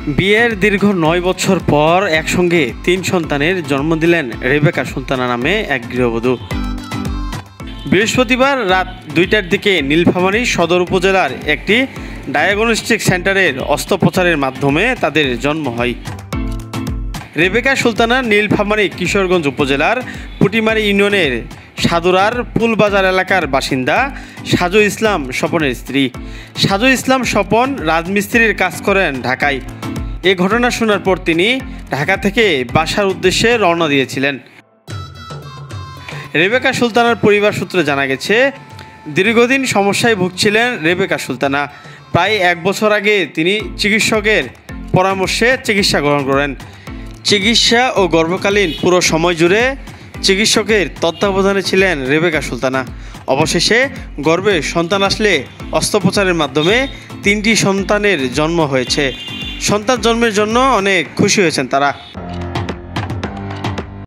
বিয়ের দীর্ঘ ৯ বছর পর একসঙ্গে ৩ সন্তানের জন্ম দিলেন রেবেকা সুলতানা নামে এক গৃহবধূ। বৃহস্পতিবার রাত ২টার দিকে নীলফামারী সদর উপজেলার একটি ডায়াগনস্টিক সেন্টারের অস্ত্রোপচারের মাধ্যমে তাদের জন্ম হয়। রেবেকা সুলতানা নীলফামারী কিশোরগঞ্জ উপজেলার পুটিমারী ইউনিয়নের সাদুরার পুলবাজার এলাকার বাসিন্দা সাজু ইসলাম স্বপনের স্ত্রী। সাজু ইসলাম স্বপন রাজমিস্ত্রির কাজ করেন ঢাকায়। এ ঘটনা শোনার পর তিনি ঢাকা থেকে বাসার উদ্দেশ্যে রওনা দিয়েছিলেন। রেবেকা সুলতানার পরিবার সূত্রে জানা গেছে, দীর্ঘদিন সমস্যায় ভুগছিলেন রেবেকা সুলতানা। প্রায় ১ বছর আগে তিনি চিকিৎসকের পরামর্শে চিকিৎসা গ্রহণ করেন। চিকিৎসা ও গর্ভকালীন পুরো সময় জুড়ে চিকিৎসকের তত্ত্বাবধানে ছিলেন রেবেকা সুলতানা। অবশেষে গর্ভে সন্তান আসলে অস্ত্রোপচারের মাধ্যমে 3টি সন্তানের জন্ম হয়েছে। সন্তান জন্মের জন্য অনেক খুশি হয়েছেন তারা।